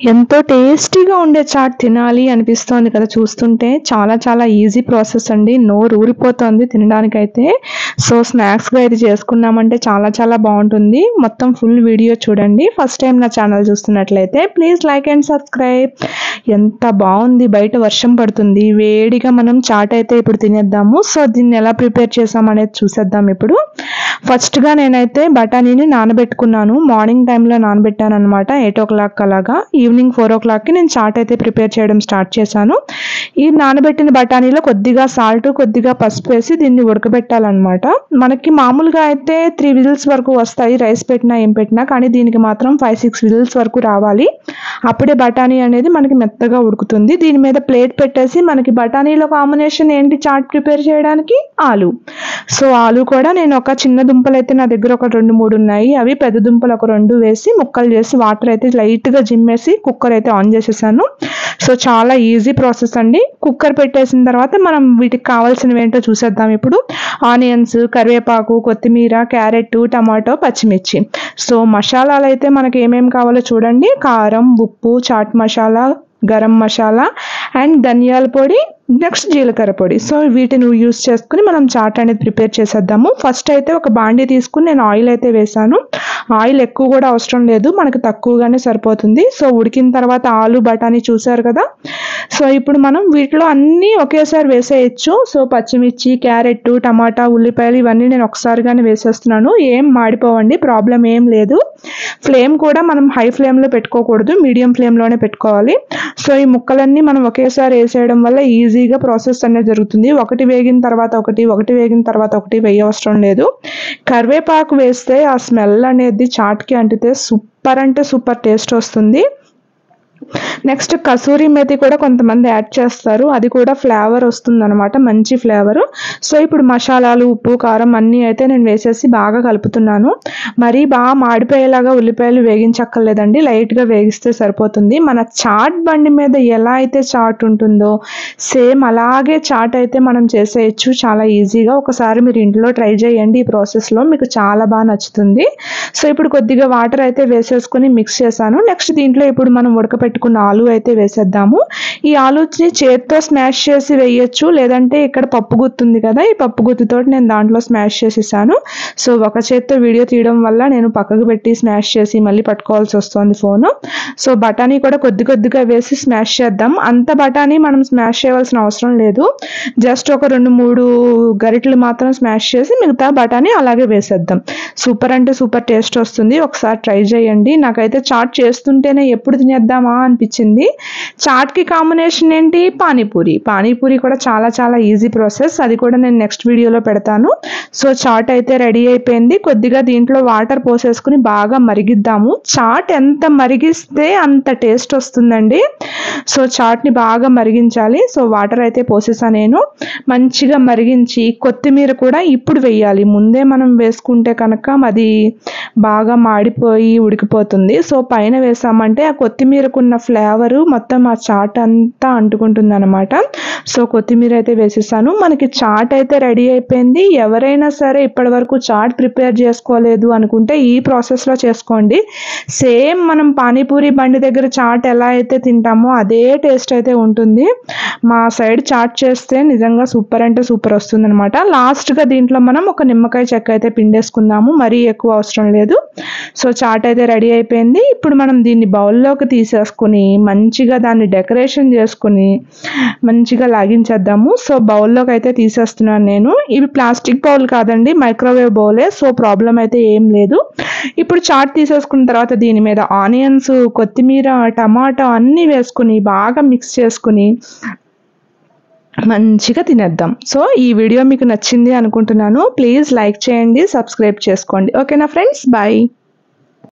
ఎంతో టేస్టీగా ఉండే చాట్ తినాలి అనిపిస్తోంది కదా చూస్తుంటే. చాలా చాలా ఈజీ ప్రాసెస్ అండి. నోరు ఊరిపోతోంది తినడానికైతే. సో, స్నాక్స్‌గా ఇది చేసుకున్నామంటే చాలా చాలా బావుంటుంది. మొత్తం ఫుల్ వీడియో చూడండి. ఫస్ట్ టైం నా ఛానల్ చూస్తున్నట్లయితే ప్లీజ్ లైక్ అండ్ సబ్స్క్రైబ్. ఎంత బావుంది, బయట వర్షం పడుతుంది. వేడిగా మనం చాట్ అయితే ఇప్పుడు తినేద్దాము. సో, దీన్ని ఎలా ప్రిపేర్ చేసామనేది చూసేద్దాం ఇప్పుడు. ఫస్ట్‌గా నేనైతే బఠానీని నానబెట్టుకున్నాను. మార్నింగ్ టైంలో నానబెట్టాననమాట. 8:00 అలాగా. ఈవినింగ్ 4:00కి నేను చాట్ అయితే ప్రిపేర్ చేయడం స్టార్ట్ చేశాను. ఈ నానబెట్టిన బఠానీలో కొద్దిగా సాల్ట్, కొద్దిగా పసుపు వేసి దీన్ని ఉడకబెట్టాలనమాట. మనకి మామూలుగా అయితే 3 విజిల్స్ వరకు వస్తాయి రైస్ పెట్టినా ఏం పెట్టినా. కానీ దీనికి మాత్రం 5, 6 విజిల్స్ వరకు రావాలి. అప్పుడే బఠానీ అనేది మనకి మెత్తగా ఉడుకుతుంది. దీని మీద ప్లేట్ పెట్టేసి మనకి బఠానీలో కాంబినేషన్ ఏంటి చాట్ ప్రిపేర్ చేయడానికి? ఆలు. సో, ఆలు కూడా నేను ఒక చిన్న దుంపలైతే నా దగ్గర ఒక 2, 3 ఉన్నాయి. అవి పెద్ద దుంపలు ఒక 2 వేసి ముక్కలు చేసి వాటర్ అయితే లైట్‌గా జిమ్మేసి కుక్కర్ అయితే ఆన్ చేసేసాను. సో, చాలా ఈజీ ప్రాసెస్ అండి. కుక్కర్ పెట్టేసిన తర్వాత మనం వీటికి కావాల్సినవి ఏంటో చూసేద్దాం ఇప్పుడు. ఆనియన్స్, కరివేపాకు, కొత్తిమీర, క్యారెట్, టమాటో, పచ్చిమిర్చి. సో, మసాలాలు అయితే మనకి ఏమేమి కావాలో చూడండి. కారం, ఉప్పు, చాట్ మసాలా, గరం మసాలా అండ్ ధనియాల పొడి, నెక్స్ట్ జీలకర్ర పొడి. సో, వీటిని యూస్ చేసుకుని మనం చాట్ అనేది ప్రిపేర్ చేసేద్దాము. ఫస్ట్ అయితే ఒక బాండీ తీసుకుని నేను ఆయిల్ అయితే వేసాను. ఆయిల్ ఎక్కువ కూడా అవసరం లేదు, మనకు తక్కువగానే సరిపోతుంది. సో, ఉడికిన తర్వాత ఆలు, బఠానీ చూసారు కదా. సో, ఇప్పుడు మనం వీటిలో అన్నీ ఒకేసారి వేసేయచ్చు. సో, పచ్చిమిర్చి, క్యారెట్, టమాటా, ఉల్లిపాయలు ఇవన్నీ నేను ఒకసారిగానే వేసేస్తున్నాను. ఏం మాడిపోవండి, ప్రాబ్లం ఏం లేదు. ఫ్లేమ్ కూడా మనం హై ఫ్లేమ్లో పెట్టుకోకూడదు, మీడియం ఫ్లేమ్లోనే పెట్టుకోవాలి. సో, ఈ ముక్కలన్నీ మనం ఒకేసారి వేసేయడం వల్ల ఈజీగా ప్రాసెస్ అనేది జరుగుతుంది. ఒకటి వేగిన తర్వాత ఒకటి, ఒకటి వేగిన తర్వాత ఒకటి వేయవసరం లేదు. కరివేపాకు వేస్తే ఆ స్మెల్ అనేది చాట్కి అంటితే సూపర్ అంటే సూపర్ టేస్ట్ వస్తుంది. నెక్స్ట్ కసూరి మెతి కూడా కొంతమంది యాడ్ చేస్తారు. అది కూడా ఫ్లేవర్ వస్తుందన్నమాట, మంచి ఫ్లేవరు. సో, ఇప్పుడు మసాలాలు, ఉప్పు, కారం అన్నీ అయితే నేను వేసేసి బాగా కలుపుతున్నాను. మరీ బాగా మాడిపోయేలాగా ఉల్లిపాయలు వేగించక్కర్లేదండి, లైట్గా వేగిస్తే సరిపోతుంది. మన చాట్ బండి మీద ఎలా అయితే చాట్ ఉంటుందో సేమ్ అలాగే చాట్ అయితే మనం చేసేయచ్చు చాలా ఈజీగా. ఒకసారి మీరు ఇంట్లో ట్రై చేయండి, ఈ ప్రాసెస్లో మీకు చాలా బాగా నచ్చుతుంది. సో, ఇప్పుడు కొద్దిగా వాటర్ అయితే వేసేసుకొని మిక్స్ చేశాను. నెక్స్ట్ దీంట్లో ఇప్పుడు మనం ఉడకపెట్టుకున్న ఆలు అయితే వేసేద్దాము. ఈ ఆలుని చేత్తో స్మాష్ చేసి వేయచ్చు, లేదంటే ఇక్కడ పప్పు గుత్తి ఉంది కదా, ఈ పప్పు గుత్తితో నేను దాంట్లో స్మాష్ చేసేసాను. సో, ఒక చేత్తో వీడియో తీయడం వల్ల నేను పక్కకు పెట్టి స్మాష్ చేసి మళ్ళీ పట్టుకోవాల్సి వస్తుంది ఫోను. సో, బఠానీ కూడా కొద్ది కొద్దిగా వేసి స్మాష్ చేద్దాం. అంత బఠానీ మనం స్మాష్ చేయవలసిన అవసరం లేదు. జస్ట్ ఒక 2, 3 గరిటెలు మాత్రం స్మాష్ చేసి మిగతా బఠానీ అలాగే వేసేద్దాం. సూపర్ అంటే సూపర్ టేస్ట్ వస్తుంది. ఒకసారి ట్రై చేయండి. నాకైతే చాట్ చేస్తుంటేనే ఎప్పుడు తినేద్దామా అనిపించింది. చాట్కి కాంబినేషన్ ఏంటి? పానీపూరి. పానీపూరి కూడా చాలా చాలా ఈజీ ప్రాసెస్, అది కూడా నేను నెక్స్ట్ వీడియోలో పెడతాను. సో, చాట్ అయితే రెడీ అయిపోయింది. కొద్దిగా దీంట్లో వాటర్ పోసేసుకుని బాగా మరిగిద్దాము. చాట్ ఎంత మరిగిస్తే అంత టేస్ట్ వస్తుందండి. సో, చాట్ని బాగా మరిగించాలి. సో, వాటర్ అయితే పోసేసా నేను. మంచిగా మరిగించి కొత్తిమీర కూడా ఇప్పుడు వేయాలి. ముందే మనం వేసుకుంటే కనుక అది బాగా మాడిపోయి ఉడికిపోతుంది. సో, పైన వేసామంటే ఆ కొత్తిమీరకున్న ఫ్లేవరు మొత్తం ఆ చాట్ అంతా అంటుకుంటుంది అనమాట. సో, కొత్తిమీర అయితే వేసేసాను. మనకి చాట్ అయితే రెడీ అయిపోయింది. ఎవరైనా సరే ఇప్పటి వరకు చాట్ ప్రిపేర్ చేసుకోలేదు అనుకుంటే ఈ ప్రాసెస్లో చేసుకోండి. సేమ్ మనం పానీపూరి బండి దగ్గర చాట్ ఎలా అయితే తింటామో అదే టేస్ట్ అయితే ఉంటుంది. మా సైడ్ చాట్ చేస్తే నిజంగా సూపర్ అంటే సూపర్ వస్తుంది అనమాట. లాస్ట్గా దీంట్లో మనం ఒక నిమ్మకాయ చెక్క అయితే పిండేసుకుందాము, మరీ ఎక్కువ అవసరం లేదు. సో, చాట్ అయితే రెడీ అయిపోయింది. ఇప్పుడు మనం దీన్ని బౌల్లోకి తీసేసుకుని మంచిగా దాన్ని డెకరేషన్ చేసుకుని మంచిగా లాగించేద్దాము. సో, బౌల్లోకి అయితే తీసేస్తున్నాను నేను. ఇవి ప్లాస్టిక్ బౌల్ కాదండి, మైక్రోవేవ్ బౌలే. సో, ప్రాబ్లం అయితే ఏం లేదు. ఇప్పుడు చాట్ తీసేసుకున్న తర్వాత దీని మీద ఆనియన్స్, కొత్తిమీర, టమాటా అన్నీ వేసుకుని బాగా మిక్స్ చేసుకుని మంచిగా తినేద్దాం. సో, ఈ వీడియో మీకు నచ్చింది అనుకుంటున్నాను. ప్లీజ్ లైక్ చేయండి, సబ్స్క్రైబ్ చేసుకోండి. ఓకేనా ఫ్రెండ్స్, బాయ్.